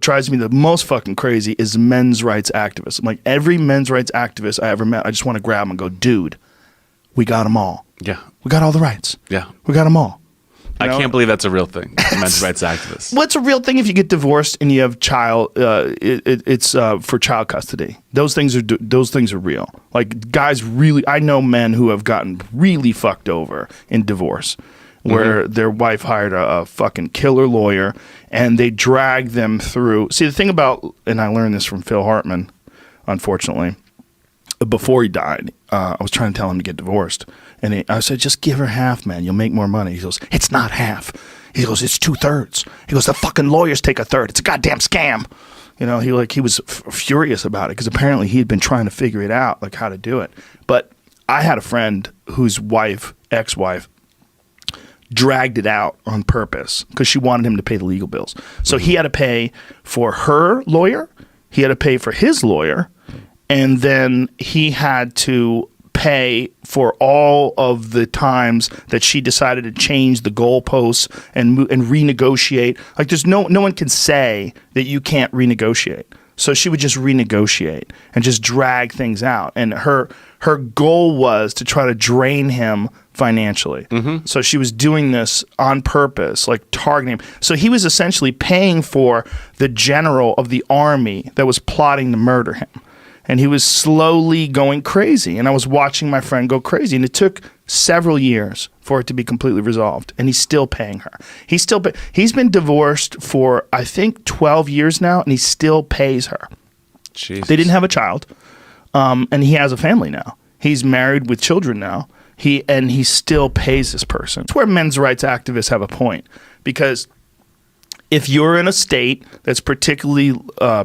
drives me the most fucking crazy is men's rights activists. I'm like, every men's rights activist I ever met, I just want to grab them and go, dude, we got them all. Yeah. We got all the rights. Yeah. We got them all. I can't believe that's a real thing. Men's rights activists. What's a real thing if you get divorced and you have child? It's for child custody. Those things are real. Like guys, really, I know men who have gotten really fucked over in divorce, where their wife hired a fucking killer lawyer and they dragged them through. See, the thing about, and I learned this from Phil Hartman, unfortunately. Before he died, I was trying to tell him to get divorced. And I said, just give her half, man. You'll make more money. He goes, it's not half. He goes, it's 2/3. He goes, the fucking lawyers take 1/3. It's a goddamn scam. You know, he was furious about it because apparently he had been trying to figure it out, like how to do it. But I had a friend whose ex-wife, dragged it out on purpose because she wanted him to pay the legal bills. So he had to pay for her lawyer. He had to pay for his lawyer. And then he had to pay for all of the times that she decided to change the goalposts and renegotiate. Like there's no one can say that you can't renegotiate. So she would just renegotiate and just drag things out. And her goal was to try to drain him financially. So she was doing this on purpose, like targeting him. So he was essentially paying for the general of the army that was plotting to murder him. And he was slowly going crazy. And I was watching my friend go crazy. And it took several years for it to be completely resolved. And he's still paying her. He's been divorced for, I think, 12 years now. And he still pays her. Jesus. They didn't have a child. And he has a family now. He's married with children now. He still pays this person. It's where men's rights activists have a point. Because if you're in a state that's particularly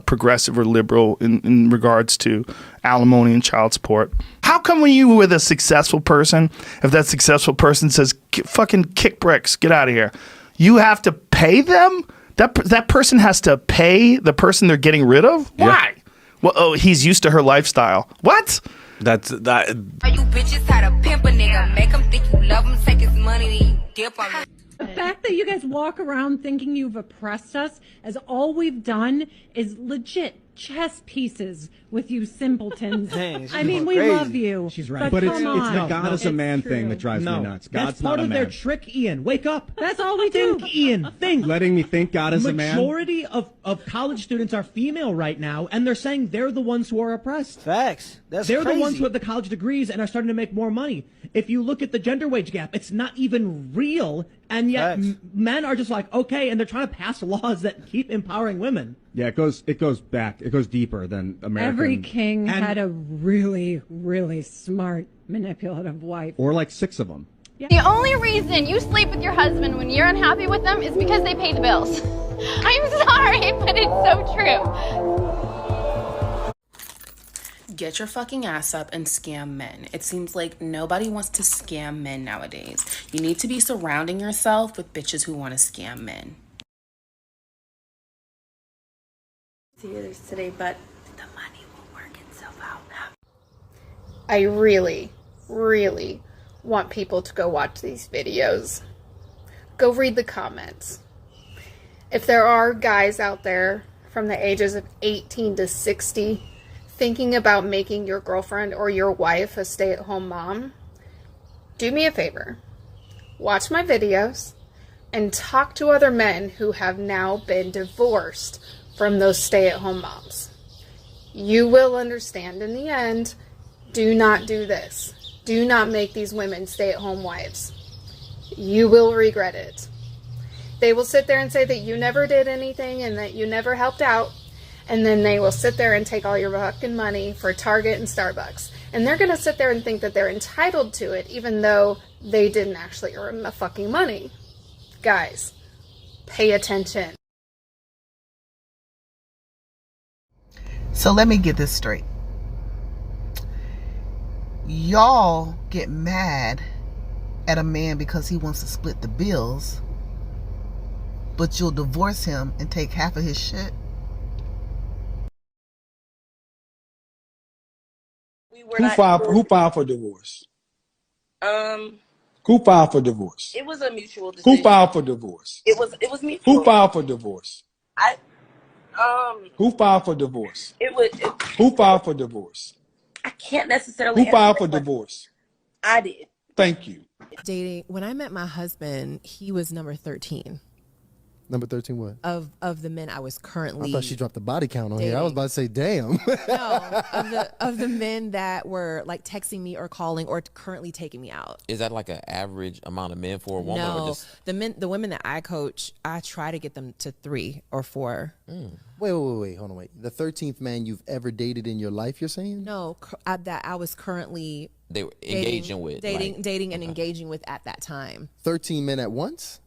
progressive or liberal in regards to alimony and child support, how come when you were with a successful person, if that successful person says, fucking kick bricks, get out of here, you have to pay them? That person has to pay the person they're getting rid of? Why? Yeah. Well, he's used to her lifestyle. What? Are you bitches how to pimp a nigga? Make him think you love him, take his money, then you dip on him. The fact that you guys walk around thinking you've oppressed us as all we've done is legit chess pieces with you simpletons. I mean, we love you. She's right. But it's the God is a man thing that drives me nuts. God's That's part not a of man. their trick, Ian. Wake up. That's all we do. Think, Ian. Think. Letting me think God is a man. Majority of college students are female right now, and they're saying they're the ones who are oppressed. Facts. They're the ones who have the college degrees and are starting to make more money. If you look at the gender wage gap, it's not even real, and yet men are just like, okay, and they're trying to pass laws that keep empowering women. Yeah, it goes back. It goes deeper than American. Every king had a really, really smart, manipulative wife. Or like 6 of them. Yeah. The only reason you sleep with your husband when you're unhappy with them is because they pay the bills. I'm sorry, but it's so true. Get your fucking ass up and scam men. It seems like nobody wants to scam men nowadays. You need to be surrounding yourself with bitches who want to scam men. Today, but the money will work itself out. I really, really want people to go watch these videos. Go read the comments. If there are guys out there from the ages of 18 to 60 thinking about making your girlfriend or your wife a stay-at-home mom, do me a favor. Watch my videos and talk to other men who have now been divorced from those stay-at-home moms. You will understand in the end. Do not do this. Do not make these women stay-at-home wives. You will regret it. They will sit there and say that you never did anything and that you never helped out, and then they will sit there and take all your fucking money for Target and Starbucks. And they're going to sit there and think that they're entitled to it even though they didn't actually earn the fucking money. Guys, pay attention. So let me get this straight. Y'all get mad at a man because he wants to split the bills, but you'll divorce him and take half of his shit? Who filed for divorce? Who filed for divorce? It was a mutual decision. Who filed for divorce? It was mutual. Who filed for divorce? Who filed for divorce? Who filed for divorce? I can't necessarily. Who filed for divorce? I did. Thank you. Dating. When I met my husband, he was number 13. Number 13 what? Of the men I was currently I thought she dropped the body count on dating. here. I was about to say, damn. No, of the men that were like texting me or calling or currently taking me out. Is that like an average amount of men for a woman? No, or just... the women that I coach, I try to get them to 3 or 4. Wait, hold on, wait. The 13th man you've ever dated in your life, you're saying? No, that I was currently they were engaging with, dating and engaging with at that time. 13 men at once?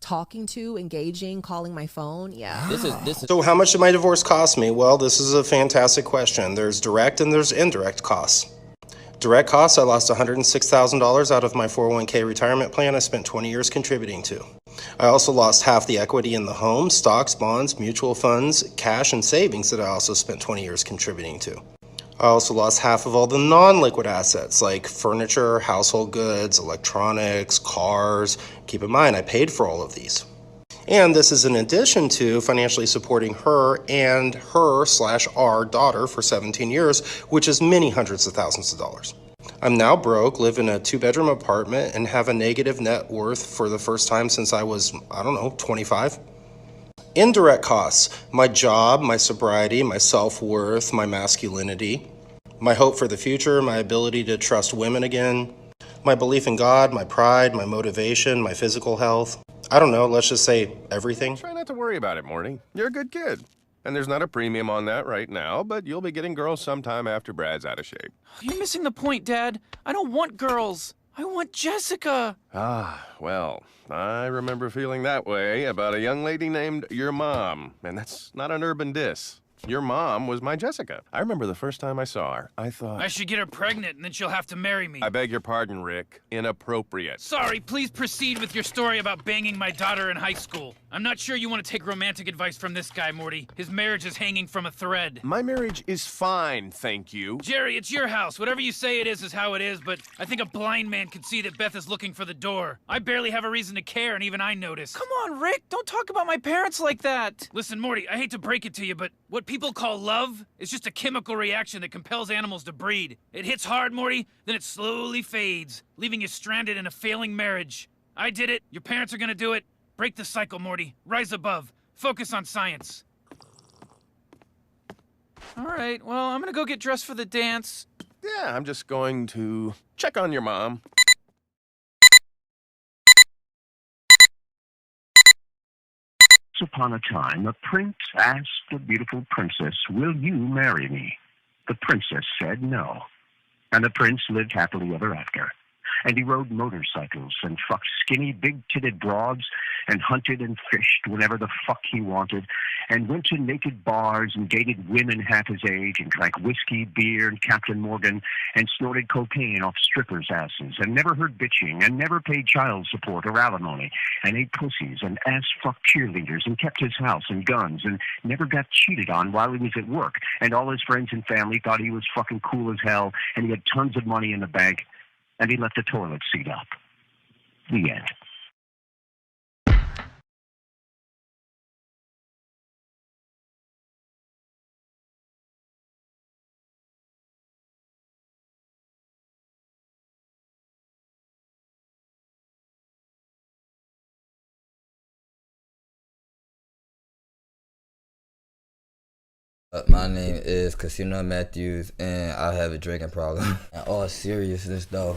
Talking to, engaging, calling my phone. Yeah. This is. So how much did my divorce cost me? Well, this is a fantastic question. There's direct and there's indirect costs. Direct costs, I lost $106,000 out of my 401k retirement plan I spent 20 years contributing to. I also lost half the equity in the home, stocks, bonds, mutual funds, cash, and savings that I also spent 20 years contributing to. I also lost half of all the non-liquid assets like furniture, household goods, electronics, cars. Keep in mind, I paid for all of these. And this is in addition to financially supporting her and her/our daughter for 17 years, which is many hundreds of thousands of dollars. I'm now broke, live in a 2-bedroom apartment, and have a negative net worth for the first time since I was, 25. Indirect costs, my job, my sobriety, my self-worth, my masculinity, my hope for the future, my ability to trust women again, my belief in God, my pride, my motivation, my physical health. I don't know, let's just say everything. Try not to worry about it, Morty. You're a good kid. And there's not a premium on that right now, but you'll be getting girls sometime after Brad's out of shape. You're missing the point, Dad. I don't want girls. I want Jessica. Ah, well, I remember feeling that way about a young lady named your mom. And that's not an urban diss. Your mom was my Jessica. I remember the first time I saw her, I thought... I should get her pregnant and then she'll have to marry me. I beg your pardon, Rick. Inappropriate. Sorry, please proceed with your story about banging my daughter in high school. I'm not sure you want to take romantic advice from this guy, Morty. His marriage is hanging from a thread. My marriage is fine, thank you. Jerry, it's your house. Whatever you say it is how it is, but I think a blind man could see that Beth is looking for the door. I barely have a reason to care, and even I notice. Come on, Rick. Don't talk about my parents like that. Listen, Morty, I hate to break it to you, but what people call love is just a chemical reaction that compels animals to breed. It hits hard, Morty, then it slowly fades, leaving you stranded in a failing marriage. I did it. Your parents are gonna do it. Break the cycle, Morty. Rise above. Focus on science. All right, well, I'm gonna go get dressed for the dance. Yeah, I'm just going to check on your mom. Once upon a time, a prince asked a beautiful princess, "Will you marry me?" The princess said no. And the prince lived happily ever after. And he rode motorcycles and fucked skinny, big-titted broads and hunted and fished whenever the fuck he wanted and went to naked bars and dated women half his age and drank whiskey, beer, and Captain Morgan and snorted cocaine off strippers' asses and never heard bitching and never paid child support or alimony and ate pussies and ass-fucked cheerleaders and kept his house and guns and never got cheated on while he was at work and all his friends and family thought he was fucking cool as hell and he had tons of money in the bank. And he left the toilet seat up. The end. My name is Casino Matthews, and I have a drinking problem. In all seriousness, though,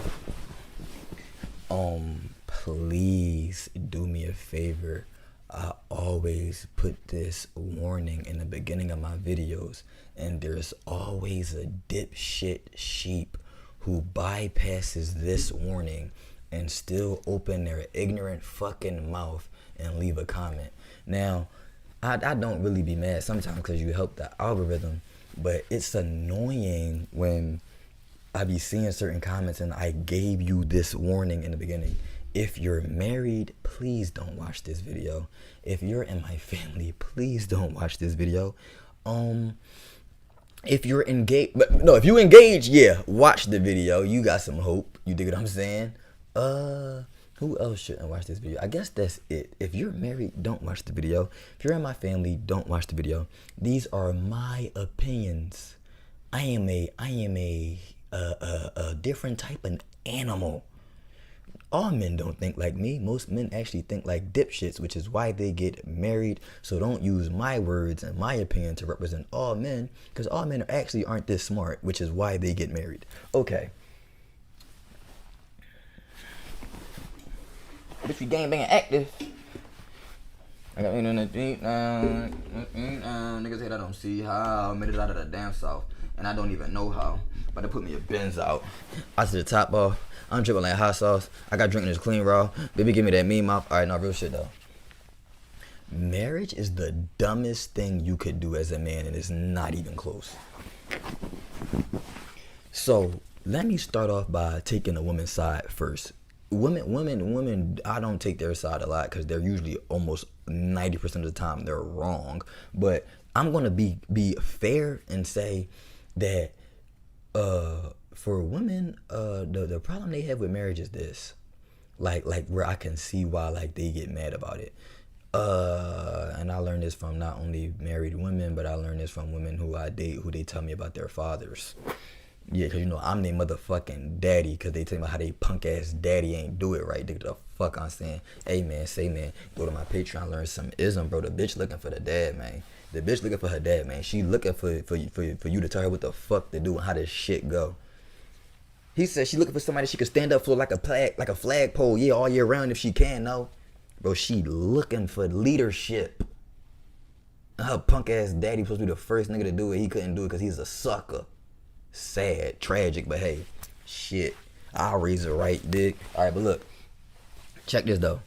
please do me a favor. I always put this warning in the beginning of my videos, and there's always a dipshit sheep who bypasses this warning and still open their ignorant fucking mouth and leave a comment. Now, I don't really be mad sometimes because you help the algorithm, but it's annoying when I be seeing certain comments and I gave you this warning in the beginning. If you're married, please don't watch this video. If you're in my family, please don't watch this video. If you're engaged, if you engage, yeah, watch the video. You got some hope. You dig what I'm saying? Who else shouldn't watch this video? I guess that's it. If you're married, don't watch the video. If you're in my family, don't watch the video. These are my opinions. I am a different type of animal. All men don't think like me. Most men actually think like dipshits, which is why they get married. So don't use my words and my opinion to represent all men, because all men actually aren't this smart, which is why they get married. Okay. Bitch, we gangbanging active. I got in the deep niggas say I don't see how. Made it out of the damn south, and I don't even know how. About to put me a Benz out. I see the top off. I'm dripping like hot sauce. I got drinking this clean raw. Baby, give me that mean mouth. All right, no real shit though. Marriage is the dumbest thing you could do as a man, and it's not even close. So let me start off by taking a woman's side first. Women, I don't take their side a lot because they're usually almost 90% of the time they're wrong. But I'm gonna be fair and say that for women, the problem they have with marriage is this, like where I can see why like they get mad about it. And I learned this from not only married women, but I learned this from women who I date, who they tell me about their fathers. Yeah, because, you know, I'm their motherfucking daddy, because they tell me how they punk-ass daddy ain't do it right. The fuck I'm saying. Hey, man, say, man, go to my Patreon, learn some ism, bro. The bitch looking for the dad, man. The bitch looking for her dad, man. She looking for you to tell her what the fuck to do and how this shit go. He said she looking for somebody she could stand up for like a flagpole, yeah, all year round if she can, no. Bro, she looking for leadership. Her punk-ass daddy supposed to be the first nigga to do it. He couldn't do it because he's a sucker. Sad, tragic, but hey, shit, I'll raise it right, dig. All right, but look, check this though.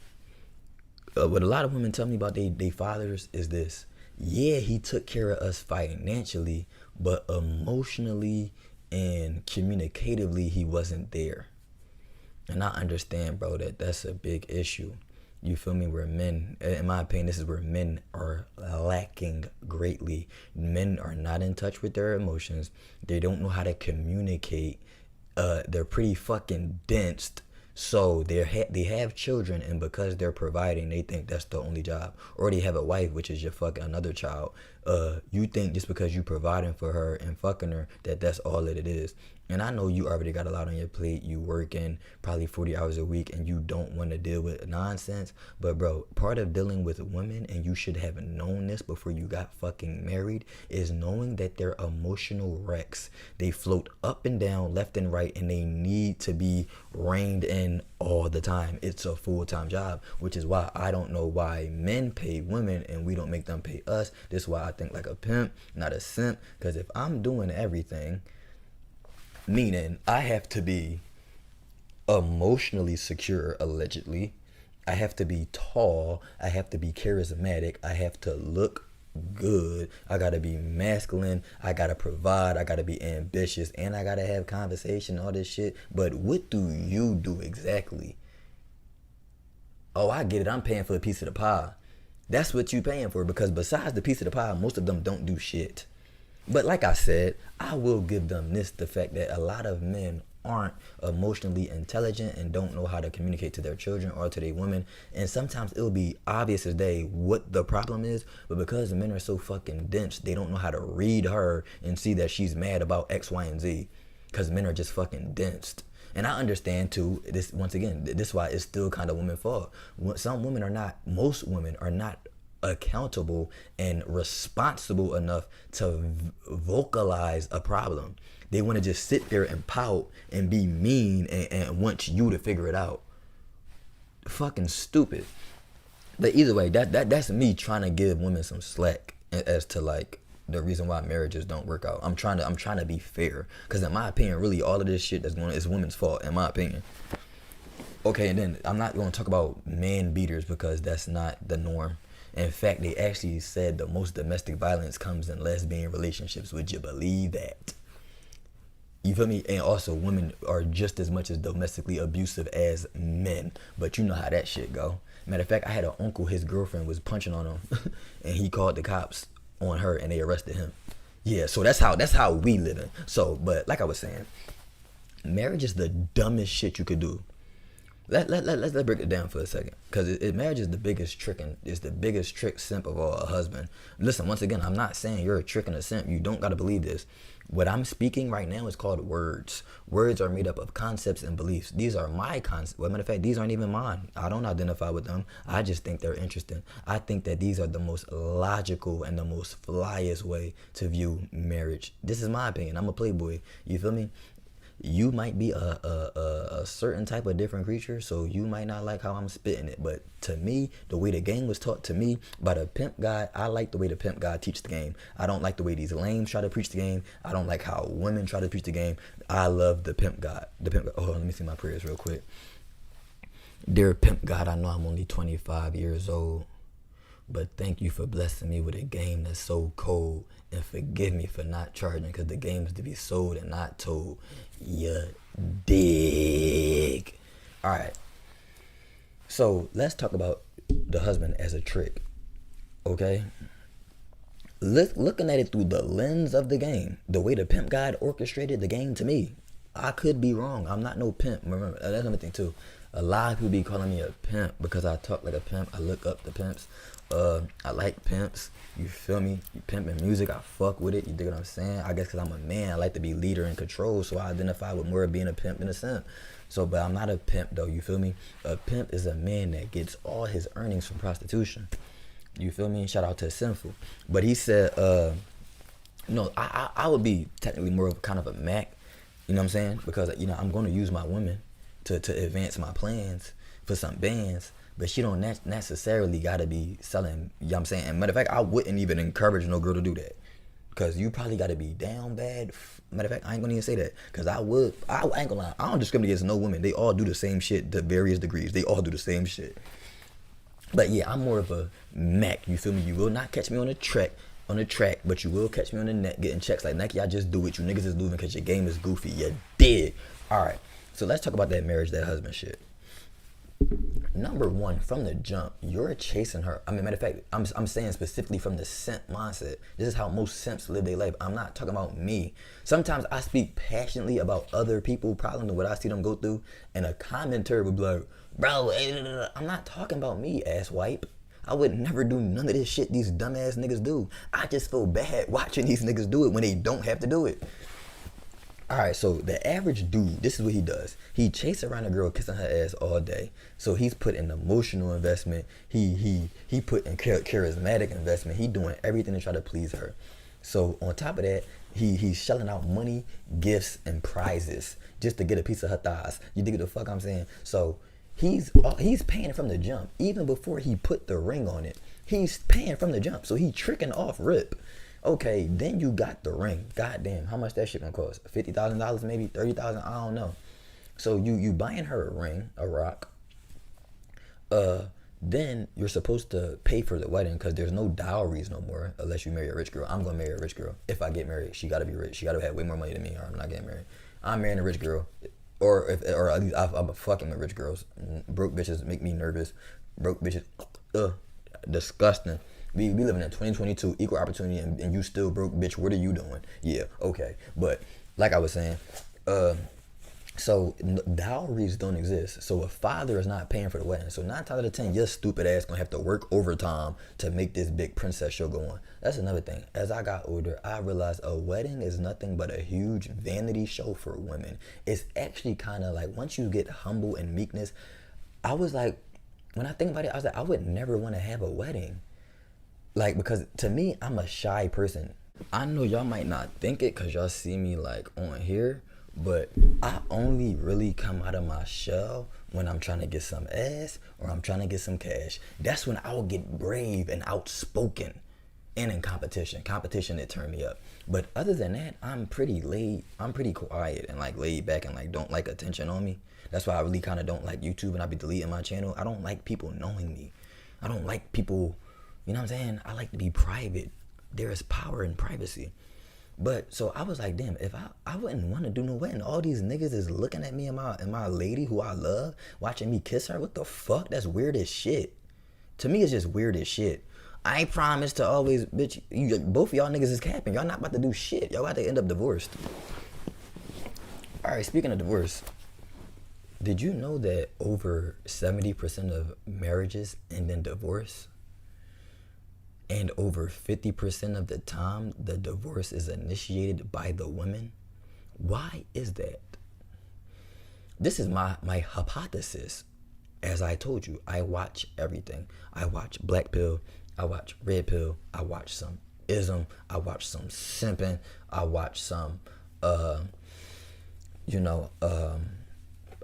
What a lot of women tell me about they fathers is this. Yeah, he took care of us financially, but emotionally and communicatively, he wasn't there. And I understand, bro, that's a big issue. You feel me? Where men, in my opinion, this is where men are lacking greatly. Men are not in touch with their emotions. They don't know how to communicate. They're pretty fucking dense. So they have children, and because they're providing, they think that's the only job. Or they have a wife, which is your fucking another child. You think just because you providing for her and fucking her, that's all that it is. And I know you already got a lot on your plate. You working probably 40 hours a week and you don't want to deal with nonsense. But bro, part of dealing with women, and you should have known this before you got fucking married, is knowing that they're emotional wrecks. They float up and down, left and right, and they need to be reined in all the time. It's a full-time job, which is why I don't know why men pay women and we don't make them pay us. This is why I think like a pimp, not a simp. Because if I'm doing everything, meaning I have to be emotionally secure, allegedly. I have to be tall. I have to be charismatic. I have to look good. I gotta be masculine. I gotta provide. I gotta be ambitious. And I gotta have conversation, all this shit. But what do you do exactly? Oh, I get it. I'm paying for a piece of the pie. That's what you paying for, because besides the piece of the pie, most of them don't do shit. But like I said, I will give them this, the fact that a lot of men aren't emotionally intelligent and don't know how to communicate to their children or to their women. And sometimes it'll be obvious as day what the problem is, but because the men are so fucking dense, they don't know how to read her and see that she's mad about X, Y, and Z, because men are just fucking dense. And I understand too, this, once again, this is why it's still kind of women's fault. Some women are not, most women are not accountable and responsible enough to vocalize a problem. They want to just sit there and pout and be mean and want you to figure it out. Fucking stupid. But either way, that's me trying to give women some slack as to like the reason why marriages don't work out. I'm trying to be fair, because in my opinion, really all of this shit that's going on is women's fault, in my opinion. Okay, and then I'm not going to talk about man beaters because that's not the norm. In fact, they actually said the most domestic violence comes in lesbian relationships. Would you believe that? You feel me? And also, women are just as much as domestically abusive as men. But you know how that shit go. Matter of fact, I had an uncle, his girlfriend was punching on him, and he called the cops on her, and they arrested him. Yeah, so that's how we living. So, but like I was saying, marriage is the dumbest shit you could do. Let's break it down for a second, because marriage is the biggest trick, and is the biggest trick simp of all. A husband. Listen, once again, I'm not saying you're a trick and a simp. You don't gotta believe this. What I'm speaking right now is called words. Words are made up of concepts and beliefs. These are my concepts. Well, matter of fact, these aren't even mine. I don't identify with them. I just think they're interesting. I think that these are the most logical and the most flyest way to view marriage. This is my opinion. I'm a playboy. You feel me? You might be a certain type of different creature, so you might not like how I'm spitting it. But to me, the way the game was taught to me by the pimp guy, I like the way the pimp guy teach the game. I don't like the way these lames try to preach the game. I don't like how women try to preach the game. I love the pimp guy. Oh, let me see my prayers real quick. Dear pimp God, I know I'm only 25 years old, but thank you for blessing me with a game that's so cold, and forgive me for not charging, because the game is to be sold and not told. You dig? All right. So let's talk about the husband as a trick. Okay. Looking at it through the lens of the game, the way the pimp guy orchestrated the game to me, I could be wrong. I'm not no pimp. Remember, that's another thing too. A lot of people be calling me a pimp because I talk like a pimp. I look up the pimps. I like pimps. You feel me? You pimping music, I fuck with it. You dig what I'm saying? I guess because I'm a man, I like to be leader and control, so I identify with more of being a pimp than a simp. So, but I'm not a pimp though, you feel me? A pimp is a man that gets all his earnings from prostitution. You feel me? Shout out to Sinful. But he said, no, I would be technically more of kind of a Mac, you know what I'm saying? Because, you know, I'm going to use my woman to advance my plans for some bands. But she don't necessarily got to be selling, you know what I'm saying? And matter of fact, I wouldn't even encourage no girl to do that. Because you probably got to be down bad. Matter of fact, I ain't going to even say that. Because I ain't going to lie. I don't discriminate against no women. They all do the same shit to various degrees. They all do the same shit. But yeah, I'm more of a Mac, you feel me? You will not catch me on the track, but you will catch me on the net getting checks like Nike. I just do it. You niggas is losing because your game is goofy. You did. All right. So let's talk about that marriage, that husband shit. Number one, from the jump, you're chasing her. I mean, matter of fact, I'm saying specifically from the simp mindset. This is how most simps live their life. I'm not talking about me. Sometimes I speak passionately about other people's problems and what I see them go through, and a commenter would be like, bro, I'm not talking about me, asswipe. I would never do none of this shit these dumbass niggas do. I just feel bad watching these niggas do it when they don't have to do it. Alright, so the average dude, this is what he does. He chases around a girl kissing her ass all day. So he's put in emotional investment. He put in charismatic investment. He doing everything to try to please her. So on top of that, he's shelling out money, gifts, and prizes just to get a piece of her thighs. You dig what the fuck I'm saying? So he's paying from the jump. Even before he put the ring on it, he's paying from the jump. So he tricking off rip. Okay, then you got the ring. Goddamn, how much that shit gonna cost? $50,000, maybe $30,000. I don't know. So you buying her a ring, a rock. Then you're supposed to pay for the wedding because there's no dowries no more unless you marry a rich girl. I'm gonna marry a rich girl. If I get married, she gotta be rich. She gotta have way more money than me, or I'm not getting married. I'm marrying a rich girl, or at least I'm fucking with rich girls. Broke bitches make me nervous. Broke bitches, disgusting. We living in 2022, equal opportunity, and you still broke, bitch. What are you doing? Yeah, okay. But like I was saying, so dowries don't exist. So a father is not paying for the wedding. So 9 times out of 10, your stupid ass gonna have to work overtime to make this big princess show go on. That's another thing. As I got older, I realized a wedding is nothing but a huge vanity show for women. It's actually kind of like, once you get humble and meekness, I was like, when I think about it, I was like, I would never want to have a wedding. Like, because to me, I'm a shy person. I know y'all might not think it because y'all see me like on here, but I only really come out of my shell when I'm trying to get some ass or I'm trying to get some cash. That's when I will get brave and outspoken and in competition. Competition that turned me up. But other than that, I'm pretty quiet and like laid back and like don't like attention on me. That's why I really kind of don't like YouTube and I be deleting my channel. I don't like people knowing me. I don't like people, you know what I'm saying? I like to be private. There is power in privacy. But so I was like, damn, if I wouldn't want to do no wedding. All these niggas is looking at me and my lady who I love, watching me kiss her. What the fuck? That's weird as shit. To me, it's just weird as shit. I promise to always, bitch, both of y'all niggas is capping. Y'all not about to do shit. Y'all about to end up divorced. All right, speaking of divorce, Did you know that over 70% of marriages end in divorce? And over 50% of the time, the divorce is initiated by the woman? Why is that? This is my hypothesis. As I told you, I watch everything. I watch Black Pill, I watch Red Pill, I watch some ism, I watch some simping, I watch some,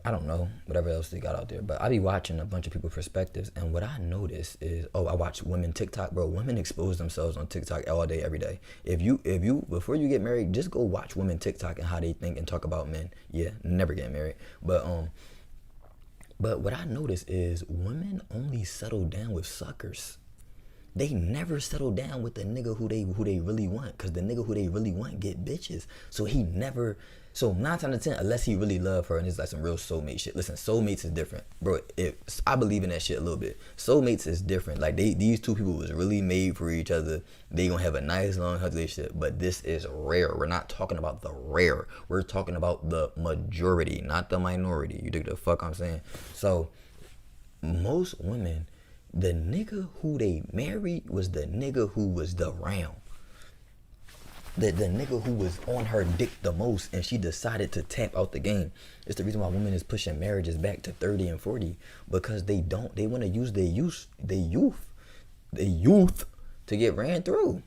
I don't know, whatever else they got out there. But I be watching a bunch of people's perspectives, and what I notice is, I watch women TikTok, bro. Women expose themselves on TikTok all day, every day. If you before you get married, just go watch women TikTok and how they think and talk about men. Yeah, never get married. But what I notice is women only settle down with suckers. They never settle down with the nigga who they really want, cause the nigga who they really want get bitches. So 9 times out of 10, unless he really love her and it's like some real soulmate shit. Listen, soulmates is different, bro. I believe in that shit a little bit. Soulmates is different. Like these two people was really made for each other. They gonna have a nice long healthy relationship. But this is rare. We're not talking about the rare. We're talking about the majority, not the minority. You dig the fuck I'm saying? So most women, the nigga who they married was the nigga who was around. The nigga who was on her dick the most, and she decided to tap out the game. It's the reason why women is pushing marriages back to 30 and 40, because they want to use their youth to get ran through.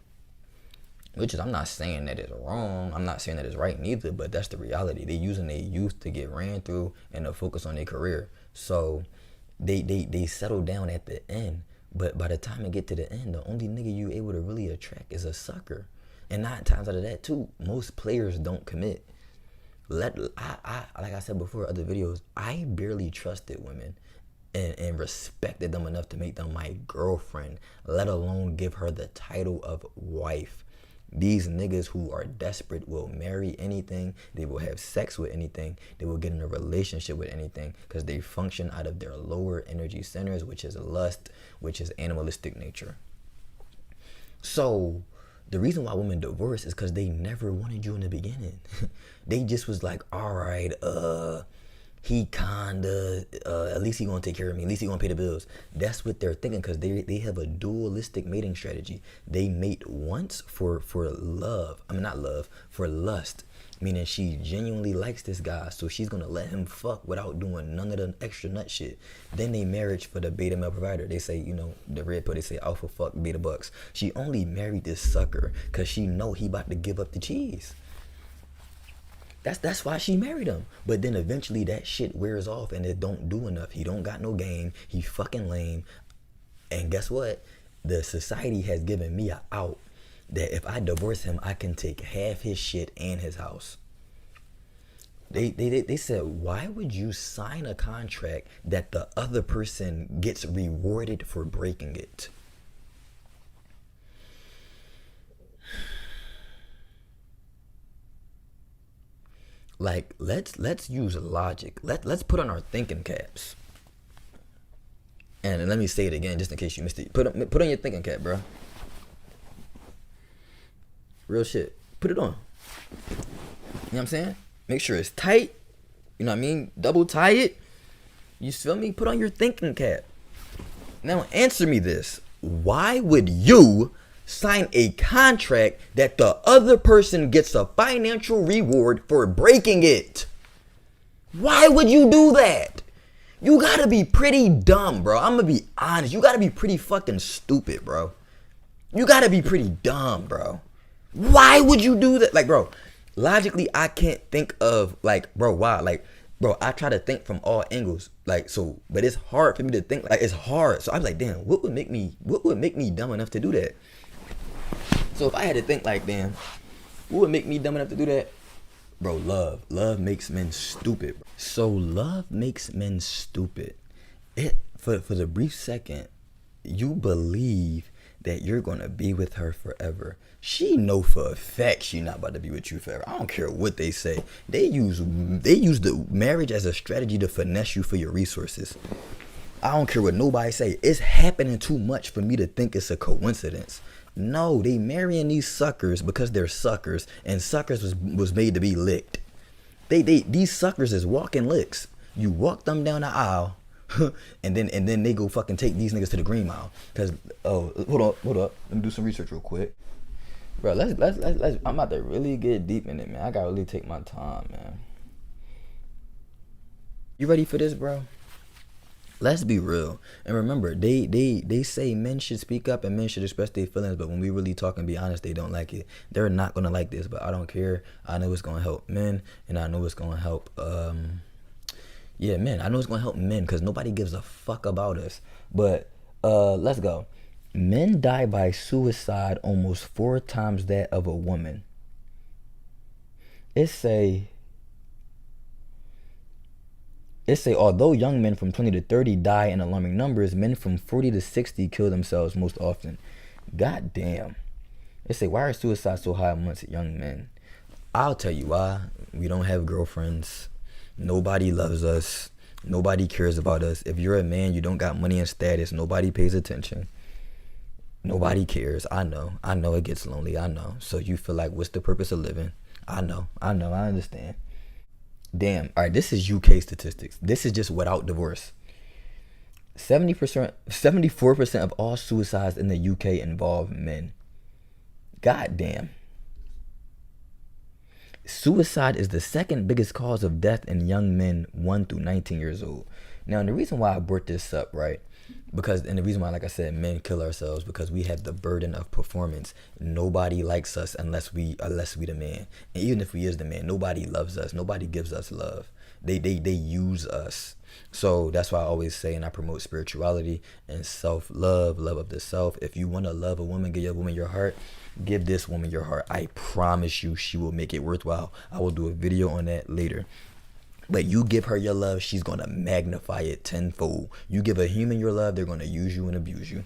Which is, I'm not saying that it's wrong, I'm not saying that it's right neither, but that's the reality. They using their youth to get ran through and to focus on their career. So they settle down at the end, but by the time it get to the end, the only nigga you able to really attract is a sucker. And 9 times out of that too, most players don't commit. Like I said before in other videos, I barely trusted women and respected them enough to make them my girlfriend, let alone give her the title of wife. These niggas who are desperate will marry anything, they will have sex with anything, they will get in a relationship with anything, because they function out of their lower energy centers, which is lust, which is animalistic nature. So the reason why women divorce is because they never wanted you in the beginning. They just was like, all right, he kinda, at least he gonna take care of me, at least he gonna pay the bills. That's what they're thinking, because they have a dualistic mating strategy. They mate once for love. I mean, not love, for lust. Meaning she genuinely likes this guy, so she's gonna let him fuck without doing none of the extra nut shit. Then they marriage for the beta male provider. They say, the red pill, they say alpha fuck beta bucks. She only married this sucker because she know he about to give up the cheese. That's why she married him. But then eventually that shit wears off and it don't do enough. He don't got no game. He fucking lame. And guess what? The society has given me a out that if I divorce him, I can take half his shit and his house. They said, why would you sign a contract that the other person gets rewarded for breaking it? Like, let's use logic. Let's put on our thinking caps. And let me say it again, just in case you missed it. Put on your thinking cap, bro. Real shit. Put it on. You know what I'm saying? Make sure it's tight. You know what I mean? Double tie it. You feel me? Put on your thinking cap. Now answer me this. Why would you sign a contract that the other person gets a financial reward for breaking it? Why would you do that? You gotta be pretty dumb, bro. I'm gonna be honest. You gotta be pretty fucking stupid, bro. You gotta be pretty dumb, bro. Why would you do that? Like, bro, logically, I can't think of, like, bro, why? Like, bro, I try to think from all angles. Like, so, but it's hard for me to think. Like, it's hard. So I'm like, damn, what would make me dumb enough to do that? So if I had to think like, damn, what would make me dumb enough to do that? Bro, love makes men stupid. So love makes men stupid. For the brief second, you believe that you're gonna be with her forever. She know for a fact she not about to be with you forever. I don't care what they say. They use the marriage as a strategy to finesse you for your resources. I don't care what nobody say. It's happening too much for me to think it's a coincidence. No, they marrying these suckers because they're suckers, and suckers was made to be licked. These suckers is walking licks. You walk them down the aisle, and then they go fucking take these niggas to the green mile. Cause hold up, let me do some research real quick, bro. Let's. I'm about to really get deep in it, man. I gotta really take my time, man. You ready for this, bro? Let's be real. And remember, they say men should speak up and men should express their feelings, but when we really talk and be honest, they don't like it. They're not gonna like this, but I don't care. I know it's gonna help men, and I know it's gonna help men. I know it's gonna help men because nobody gives a fuck about us. But let's go. Men die by suicide almost 4 times that of a woman. It say although young men from 20 to 30 die in alarming numbers, men from 40 to 60 kill themselves most often. God damn. It say, why are suicides so high amongst young men? I'll tell you why. We don't have girlfriends. Nobody loves us. Nobody cares about us. If you're a man, you don't got money and status. Nobody pays attention. Nobody cares. I know it gets lonely. I know. So you feel like, what's the purpose of living? I know. I understand. Damn. All right, this is UK statistics. This is just without divorce. 74% of all suicides in the UK involve men. God damn. Suicide is the second biggest cause of death in young men 1 through 19 years old. Now, and the reason why I brought this up, right? And the reason why, like I said, men kill ourselves because we have the burden of performance. Nobody likes us unless we the man. And even if we is the man, nobody loves us. Nobody gives us love. They use us. So that's why I always say, and I promote spirituality and self-love, love of the self. If you want to love a woman, give a woman your heart, give this woman your heart. I promise you she will make it worthwhile. I will do a video on that later. But you give her your love, she's going to magnify it tenfold. You give a human your love, they're going to use you and abuse you.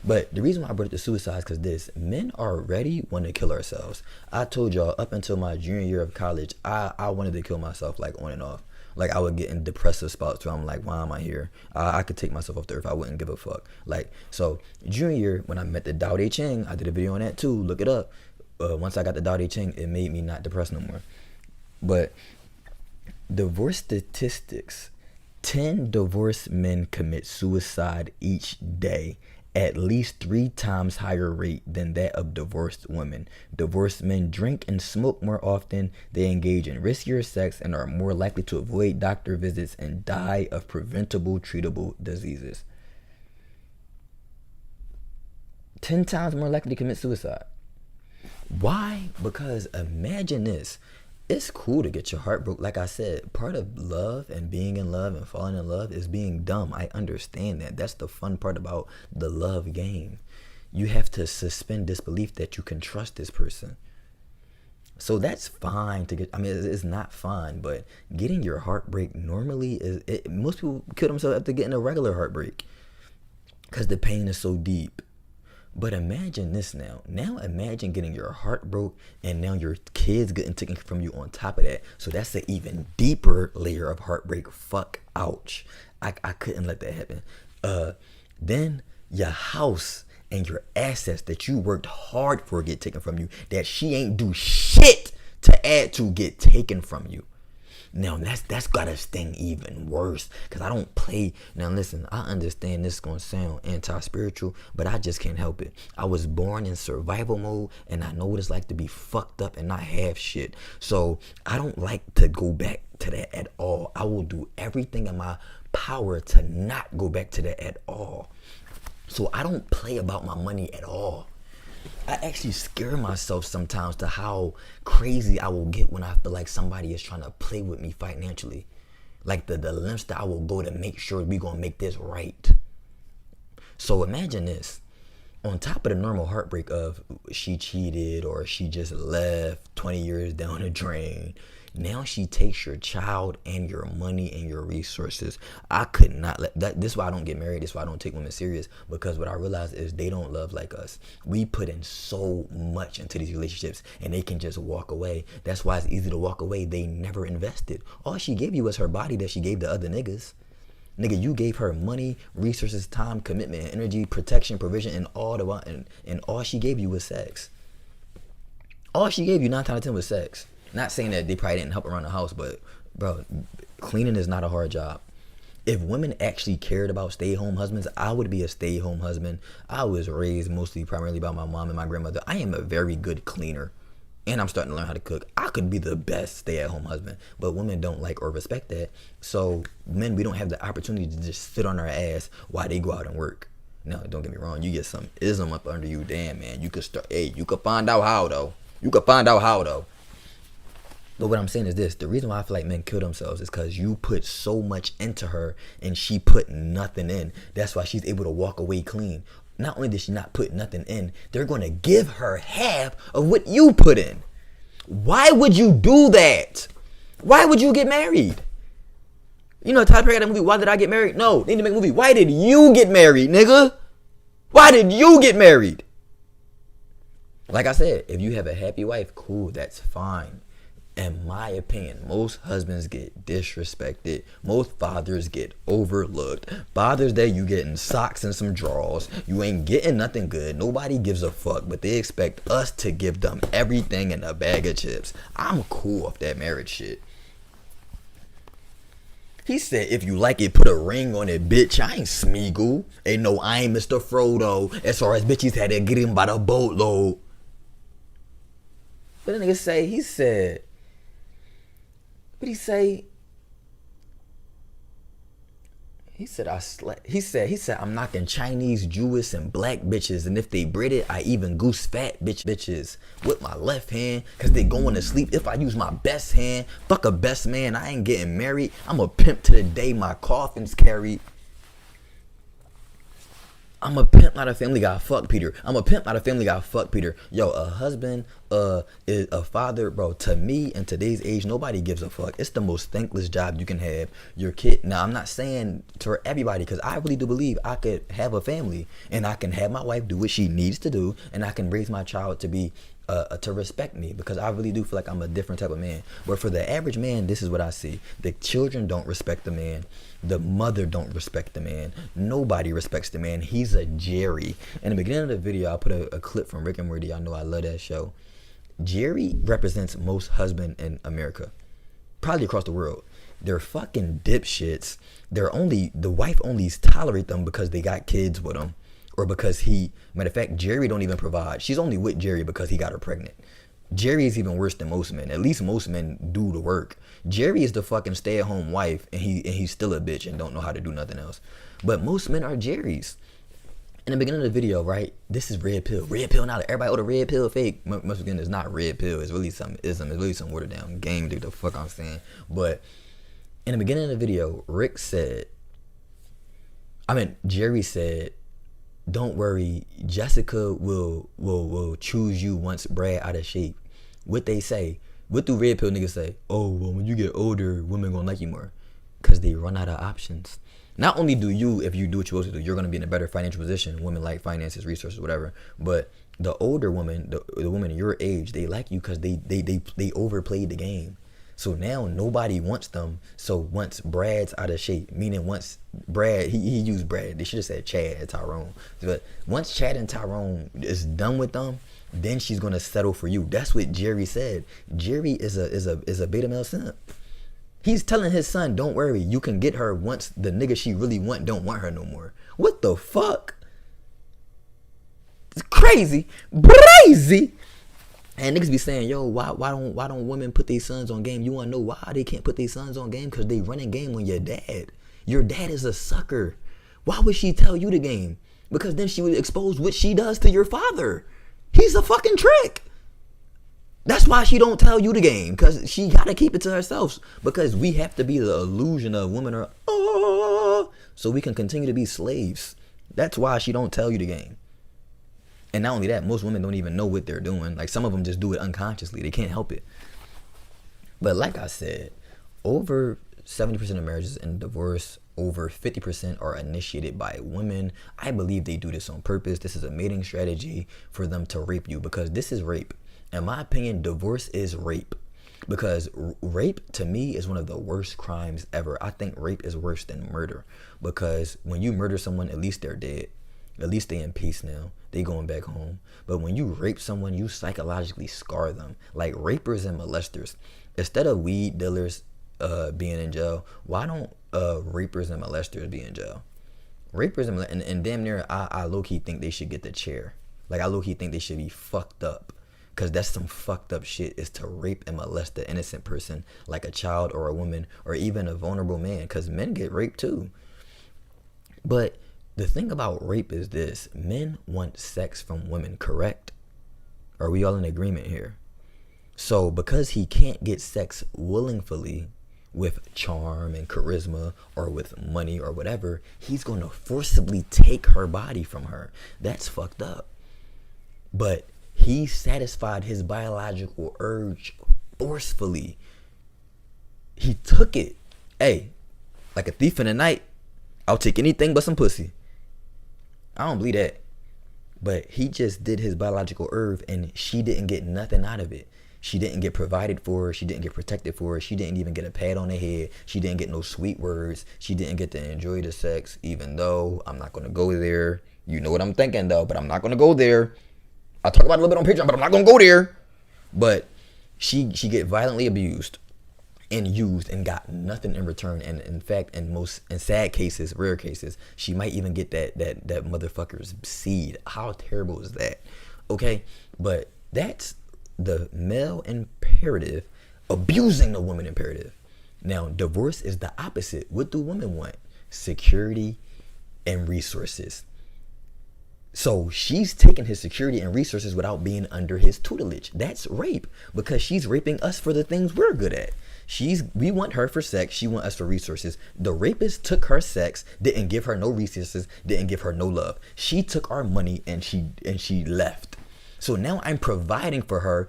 But the reason why I brought it to suicide is because men already want to kill ourselves. I told y'all up until my junior year of college, I wanted to kill myself like on and off. Like I would get in depressive spots where I'm like, why am I here? I could take myself off the earth. I wouldn't give a fuck. Like, so junior year, when I met the Tao Te Ching, I did a video on that too. Look it up. Once I got the Tao Te Ching, it made me not depressed no more. But divorce statistics, 10 divorced men commit suicide each day, at least 3 times higher rate than that of divorced women. Divorced men drink and smoke more often, they engage in riskier sex, and are more likely to avoid doctor visits and die of preventable, treatable diseases. 10 times more likely to commit suicide. Why? Because imagine this. It's cool to get your heart broke. Like I said, part of love and being in love and falling in love is being dumb. I understand that. That's the fun part about the love game. You have to suspend disbelief that you can trust this person. So that's fine to get. I mean, it's not fine, but getting your heartbreak normally most people kill themselves after getting a regular heartbreak because the pain is so deep. But imagine this now. Now imagine getting your heart broke and now your kids getting taken from you on top of that. So that's an even deeper layer of heartbreak. Fuck, ouch. I couldn't let that happen. Then your house and your assets that you worked hard for get taken from you, that she ain't do shit to add to, get taken from you. Now that's gotta sting even worse because I don't play. Now listen, I understand this is gonna sound anti-spiritual, but I just can't help it. I was born in survival mode and I know what it's like to be fucked up and not have shit. So I don't like to go back to that at all. I will do everything in my power to not go back to that at all. So I don't play about my money at all. I actually scare myself sometimes to how crazy I will get when I feel like somebody is trying to play with me financially. Like the lengths that I will go to make sure we're going to make this right. So imagine this. On top of the normal heartbreak of she cheated or she just left 20 years down the drain, now she takes your child and your money and your resources. I could not let that. This is why I don't get married. This is why I don't take women serious, because what I realize is they don't love like us. We put in so much into these relationships and they can just walk away. That's why it's easy to walk away. They never invested. All she gave you was her body that she gave to other niggas. Nigga, you gave her money, resources, time, commitment, energy, protection, provision, and all she gave you was sex. All she gave you 9 times out of 10 was sex. Not saying that they probably didn't help around the house, but Bro, cleaning is not a hard job. If women actually cared about stay-at-home husbands, I would be a stay-at-home husband. I was raised mostly primarily by my mom and my grandmother. I am a very good cleaner. And I'm starting to learn how to cook. I could be the best stay-at-home husband. But women don't like or respect that. So men, we don't have the opportunity to just sit on our ass while they go out and work. No, don't get me wrong. You get some ism up under you. Damn, man. You could start. Hey, you could find out how, though. But what I'm saying is this. The reason why I feel like men kill themselves is because you put so much into her and she put nothing in. That's why she's able to walk away clean. Not only did she not put nothing in, they're going to give her half of what you put in. Why would you do that? Why would you get married? You know, Tyler Perry got that movie, Why Did I Get Married? No, they need to make a movie. Why did you get married, nigga? Why did you get married? Like I said, if you have a happy wife, cool, that's fine. In my opinion, most husbands get disrespected. Most fathers get overlooked. Father's Day, you getting socks and some drawers. You ain't getting nothing good. Nobody gives a fuck, but they expect us to give them everything in a bag of chips. I'm cool off that marriage shit. He said, if you like it, put a ring on it, bitch. I ain't Smeagol. Ain't no, I ain't Mr. Frodo. As far as bitches had to get him by the boatload. What did the nigga say? He said, what'd he say? He said, I'm knocking Chinese, Jewish, and black bitches. And if they British, I even goose fat bitches with my left hand. Cause they going to sleep if I use my best hand. Fuck a best man, I ain't getting married. I'm a pimp to the day my coffin's carried. I'm a pimp, not a family guy. Fuck Peter. I'm a pimp, not a family guy. Fuck Peter. Yo, a husband, is a father, bro. To me, in today's age, nobody gives a fuck. It's the most thankless job you can have. Your kid. Now, I'm not saying to everybody, because I really do believe I could have a family and I can have my wife do what she needs to do, and I can raise my child to be to respect me, because I really do feel like I'm a different type of man. But for the average man, this is what I see. The children don't respect the man. The mother don't respect the man. Nobody respects the man. He's a Jerry. In the beginning of the video, I put a clip from Rick and Morty. I know I love that show. Jerry represents most husband in America, probably across the world. They're fucking dipshits. The wife only tolerate them because they got kids with them, or because matter of fact, Jerry don't even provide. She's only with Jerry because he got her pregnant. Jerry is even worse than most men. At least most men do the work. Jerry is the fucking stay-at-home wife, and he's still a bitch and don't know how to do nothing else. But most men are Jerrys. In the beginning of the video, right? This is red pill. Red pill now. Everybody, the red pill fake. Once again, it's not red pill. It's really some ism. It's really some watered down game. Dude, the fuck I'm saying. But in the beginning of the video, Jerry said, don't worry, Jessica will choose you once Brad out of shape. What they say, what do red pill niggas say? Oh, well, when you get older, women gonna like you more. Because they run out of options. Not only do you, if you do what you're supposed to do, you're gonna be in a better financial position. Women like finances, resources, whatever. But the older woman, the woman your age, they like you because they overplayed the game. So now nobody wants them. So once Brad's out of shape, meaning once Brad, he used Brad. They should have said Chad and Tyrone. But once Chad and Tyrone is done with them, then she's gonna settle for you. That's what Jerry said. Jerry is a beta male simp. He's telling his son, don't worry, you can get her once the nigga she really don't want her no more. What the fuck? It's crazy. And niggas be saying, yo, why don't women put their sons on game? You wanna know why they can't put their sons on game? Because they running game on your dad. Your dad is a sucker. Why would she tell you the game? Because then she would expose what she does to your father. He's a fucking trick. That's why she don't tell you the game. Because she gotta keep it to herself. Because we have to be the illusion of women are, so we can continue to be slaves. That's why she don't tell you the game. And not only that, most women don't even know what they're doing. Like, some of them just do it unconsciously. They can't help it. But like I said, over 70% of marriages and divorce, over 50% are initiated by women. I believe they do this on purpose. This is a mating strategy for them to rape you, because this is rape. In my opinion, divorce is rape. Because rape, to me, is one of the worst crimes ever. I think rape is worse than murder. Because when you murder someone, at least they're dead. At least they in peace now. They going back home. But when you rape someone, you psychologically scar them. Like rapers and molesters. Instead of weed dealers being in jail, why don't rapers and molesters be in jail? Rapers and damn near, I low-key think they should get the chair. Like, I low-key think they should be fucked up. Because that's some fucked up shit, is to rape and molest an innocent person, like a child or a woman or even a vulnerable man. Because men get raped too. But the thing about rape is this. Men want sex from women, correct? Are we all in agreement here? So because he can't get sex willingly with charm and charisma or with money or whatever, he's going to forcibly take her body from her. That's fucked up. But he satisfied his biological urge forcefully. He took it. Hey, like a thief in the night, I'll take anything but some pussy. I don't believe that. But he just did his biological urge, and she didn't get nothing out of it. She didn't get provided for. She didn't get protected for. She didn't even get a pat on the head. She didn't get no sweet words. She didn't get to enjoy the sex, even though I'm not going to go there. You know what I'm thinking, though, but I'm not going to go there. I'll talk about it a little bit on Patreon, but I'm not going to go there. But she get violently abused and used and got nothing in return. And in fact, in sad cases, rare cases, she might even get that motherfucker's seed. How terrible is that? Okay, but that's the male imperative abusing the woman imperative. Now, divorce is the opposite. What do women want? Security and resources. So she's taking his security and resources without being under his tutelage. That's rape, because she's raping us for the things we're good at. We want her for sex. She want us for resources. The rapist took her sex, didn't give her no resources, didn't give her no love. She took our money and she left. So now I'm providing for her,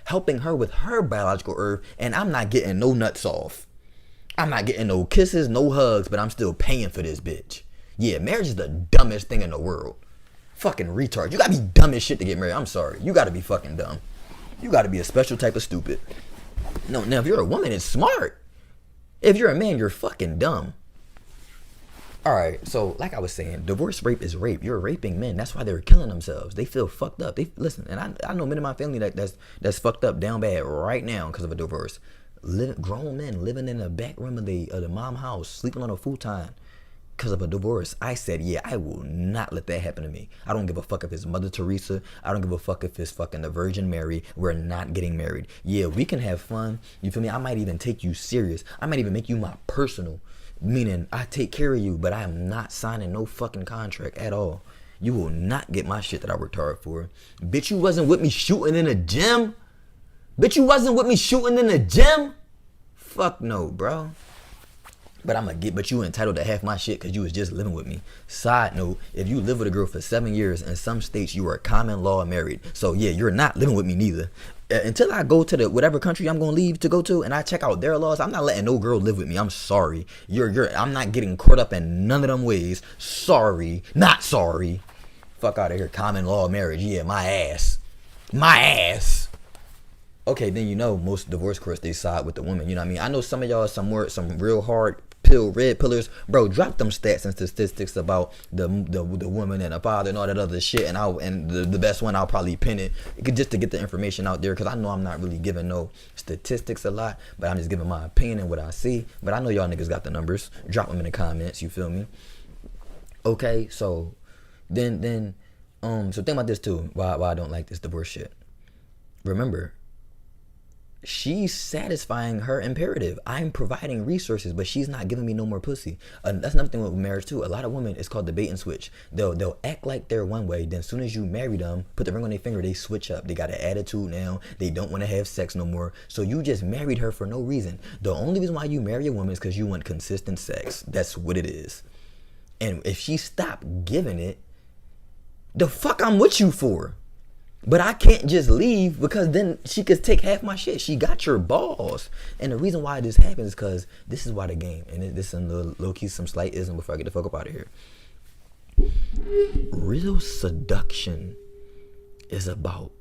helping her with her biological urge, and I'm not getting no nuts off. I'm not getting no kisses, no hugs, but I'm still paying for this bitch. Yeah, marriage is the dumbest thing in the world. Fucking retard. You gotta be dumb as shit to get married. I'm sorry. You gotta be fucking dumb. You gotta be a special type of stupid. No, now if you're a woman, it's smart. If you're a man, you're fucking dumb. Alright, so like I was saying, divorce rape is rape. You're raping men. That's why they're killing themselves. They feel fucked up. Listen, and I know men in my family that's fucked up down bad right now because of a divorce. Grown men living in the back room of the mom house, sleeping on a futon because of a divorce. I said, yeah, I will not let that happen to me. I don't give a fuck if it's Mother Teresa. I don't give a fuck if it's fucking the Virgin Mary. We're not getting married. Yeah, we can have fun. You feel me? I might even take you serious. I might even make you my personal. Meaning, I take care of you, but I am not signing no fucking contract at all. You will not get my shit that I worked hard for. Bitch, you wasn't with me shooting in the gym? Bitch, you wasn't with me shooting in the gym? Fuck no, bro. But you entitled to half my shit because you was just living with me. Side note, if you live with a girl for 7 years, in some states you are common law married. So yeah, you're not living with me neither. Until I go to the whatever country I'm gonna leave to go to and I check out their laws, I'm not letting no girl live with me. I'm sorry. I'm not getting caught up in none of them ways. Sorry. Not sorry. Fuck out of here. Common law marriage. Yeah, my ass. My ass. Okay, then you know most divorce courts, they side with the woman. You know what I mean? I know some of y'all some real hard red pillars. Bro, drop them stats and statistics about the woman and the father and all that other shit, and the best one I'll probably pin it just to get the information out there, because I know I'm not really giving no statistics a lot, but I'm just giving my opinion and what I see. But I know y'all niggas got the numbers. Drop them in the comments, you feel me? Okay, so then so think about this too, why I don't like this divorce shit. Remember, she's satisfying her imperative. I'm providing resources, but she's not giving me no more pussy. That's another thing with marriage too. A lot of women, it's called the bait and switch. They'll act like they're one way, then as soon as you marry them, put the ring on their finger, they switch up. They got an attitude now. They don't want to have sex no more. So you just married her for no reason. The only reason why you marry a woman is because you want consistent sex. That's what it is. And if she stopped giving it, the fuck I'm with you for? But I can't just leave, because then she could take half my shit. She got your balls. And the reason why this happens is because this is why the game, and this is low-key some slight ism before I get the fuck up out of here. Real seduction is about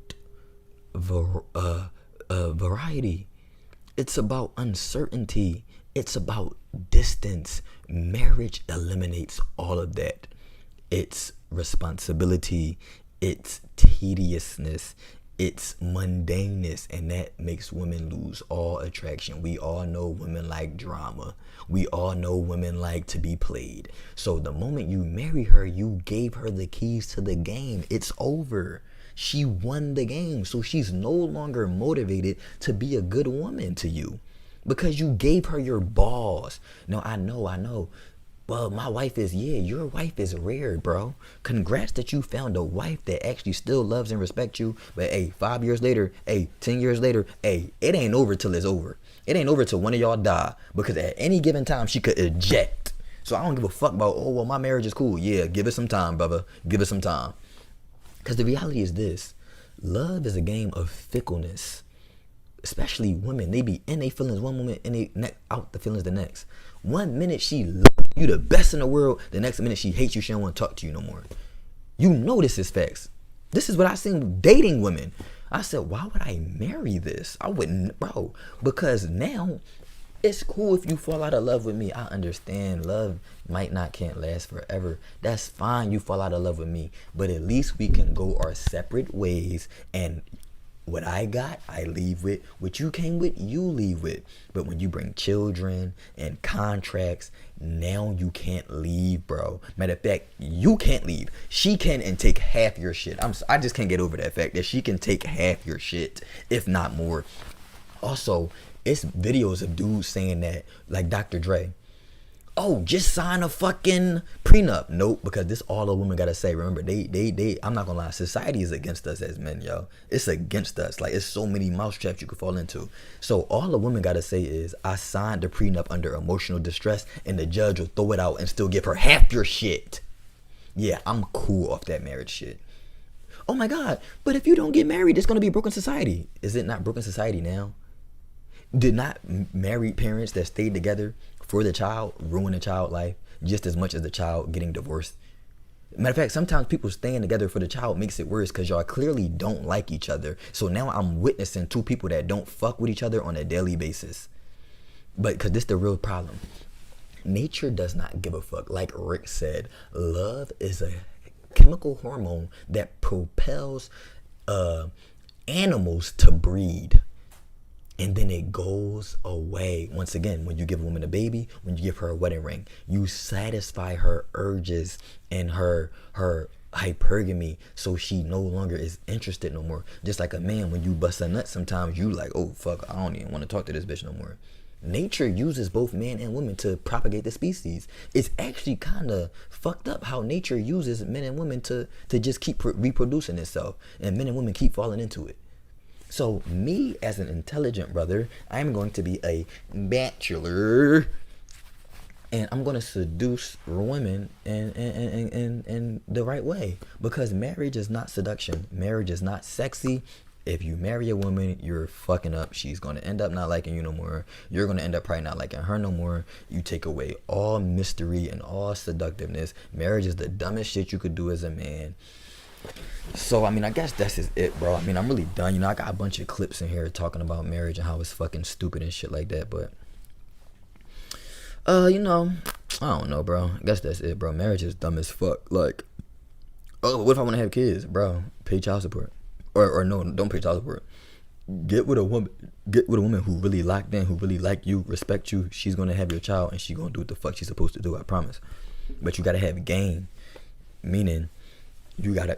variety. It's about uncertainty. It's about distance. Marriage eliminates all of that. It's responsibility. It's tediousness. It's mundaneness, and that makes women lose all attraction. We all know women like drama. We all know women like to be played. So the moment you marry her, you gave her the keys to the game. It's over. She won the game. So she's no longer motivated to be a good woman to you because you gave her your balls. No, I know. Well, my wife is, your wife is rare, bro. Congrats that you found a wife that actually still loves and respects you. But hey, 5 years later, 10 years later, it ain't over till it's over. It ain't over till one of y'all die. Because at any given time, she could eject. So I don't give a fuck about, oh, well, my marriage is cool. Yeah, give it some time, brother. Give it some time. Because the reality is this. Love is a game of fickleness. Especially women. They be in their feelings one moment and they out the feelings the next. 1 minute she loves you the best in the world. The next minute she hates you. She don't want to talk to you no more. You know this is facts. This is what I seen dating women. I said, why would I marry this? I wouldn't, bro. Because now it's cool if you fall out of love with me. I understand love can't last forever. That's fine. You fall out of love with me. But at least we can go our separate ways, and what I got, I leave with. What you came with, you leave with. But when you bring children and contracts, now you can't leave, bro. Matter of fact, you can't leave. She can and take half your shit. I just can't get over that fact that she can take half your shit, if not more. Also, it's videos of dudes saying that, like Dr. Dre. Oh, just sign a fucking prenup. Nope, because this all a woman gotta say. Remember, they I'm not gonna lie, society is against us as men, yo. It's against us. Like, it's so many mousetraps you could fall into. So all a woman gotta say is, I signed the prenup under emotional distress, and the judge will throw it out and still give her half your shit. Yeah, I'm cool off that marriage shit. Oh my God, but if you don't get married, it's gonna be broken society. Is it not broken society now? Did not married parents that stayed together for the child ruin the child life just as much as the child getting divorced? Matter of fact, sometimes people staying together for the child makes it worse because y'all clearly don't like each other. So now I'm witnessing two people that don't fuck with each other on a daily basis. But because this is the real problem. Nature does not give a fuck. Like Rick said, love is a chemical hormone that propels animals to breed. And then it goes away. Once again, when you give a woman a baby, when you give her a wedding ring, you satisfy her urges and her hypergamy, so she no longer is interested no more. Just like a man, when you bust a nut, sometimes you like, oh fuck, I don't even want to talk to this bitch no more. Nature uses both men and women to propagate the species. It's actually kind of fucked up how nature uses men and women to just keep reproducing itself, and men and women keep falling into it. So me as an intelligent brother, I'm going to be a bachelor, and I'm going to seduce women in the right way, because marriage is not seduction. Marriage is not sexy. If you marry a woman, you're fucking up. She's going to end up not liking you no more. You're going to end up probably not liking her no more. You take away all mystery and all seductiveness. Marriage is the dumbest shit you could do as a man. So, I mean, I guess that's just it, bro. I mean, I'm really done. You know, I got a bunch of clips in here talking about marriage and how it's fucking stupid and shit like that. But, you know, I don't know, bro. I guess that's it, bro. Marriage is dumb as fuck. Like, oh, what if I want to have kids? Bro, pay child support. Or no, don't pay child support. Get with a woman who really locked in, who really like you, respect you. She's going to have your child, and she's going to do what the fuck she's supposed to do, I promise. But you got to have game. Meaning, you gotta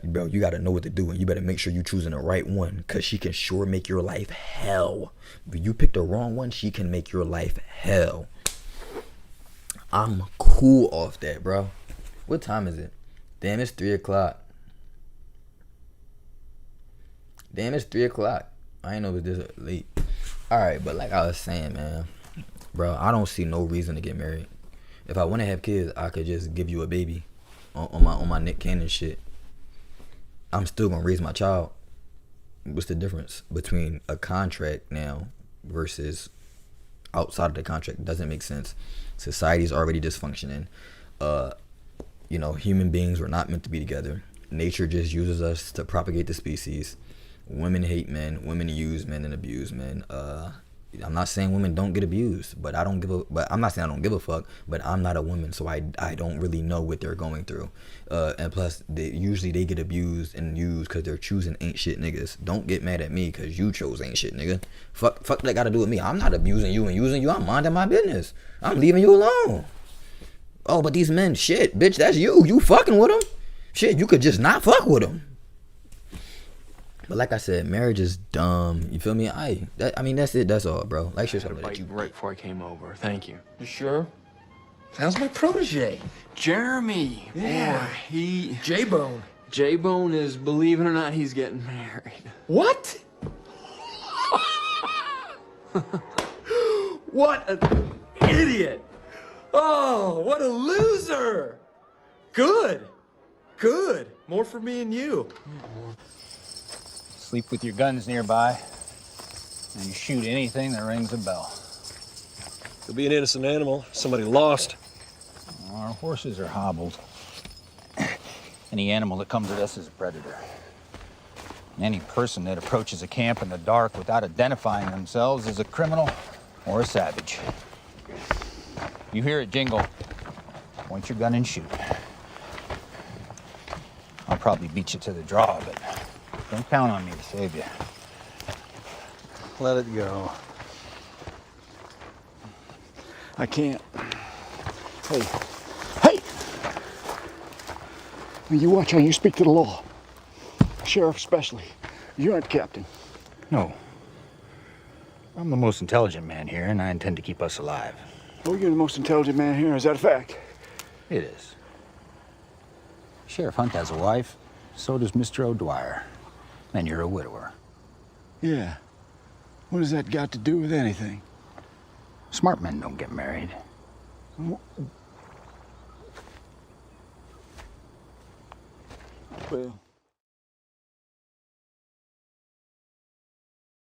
know what to do, and you better make sure you're choosing the right one, because she can sure make your life hell. If you pick the wrong one, she can make your life hell. I'm cool off that, bro. What time is it? Damn, it's 3 o'clock. Damn, it's 3 o'clock. I ain't know it was this late. Alright, but like I was saying, man, bro, I don't see no reason to get married. If I want to have kids, I could just give you a baby on my Nick Cannon shit. I'm still gonna raise my child. What's the difference between a contract now versus outside of the contract? It doesn't make sense. Society's already dysfunctioning. You know, human beings were not meant to be together. Nature just uses us to propagate the species. Women hate men. Women use men and abuse men. I'm not saying women don't get abused, but I'm not saying I don't give a fuck, but I'm not a woman, so I don't really know what they're going through. And plus, usually they get abused and used because they're choosing ain't shit niggas. Don't get mad at me because you chose ain't shit nigga. Fuck that got to do with me. I'm not abusing you and using you. I'm minding my business. I'm leaving you alone. Oh, but these men, shit, bitch, that's you. You fucking with them. Shit, you could just not fuck with them. But like I said, marriage is dumb. You feel me? I mean, that's it. That's all, bro. Like shit, something that you right before I came over. Thank you. You sure? How's my protege? Jeremy. Yeah. Boy, J-Bone. J-Bone is, believe it or not, he's getting married. What? What an idiot. Oh, what a loser. Good. Good. More for me and you. Sleep with your guns nearby, and you shoot anything that rings a bell. Could be an innocent animal, somebody lost. Our horses are hobbled. Any animal that comes at us is a predator. Any person that approaches a camp in the dark without identifying themselves is a criminal or a savage. You hear it jingle, point your gun and shoot. I'll probably beat you to the draw, but don't count on me to save you. Let it go. I can't. Hey. Hey! You watch how you speak to the law. Sheriff especially. You aren't captain. No. I'm the most intelligent man here, and I intend to keep us alive. Oh, you're the most intelligent man here. Is that a fact? It is. Sheriff Hunt has a wife. So does Mr. O'Dwyer. And you're a widower. Yeah. What has that got to do with anything? Smart men don't get married. Well...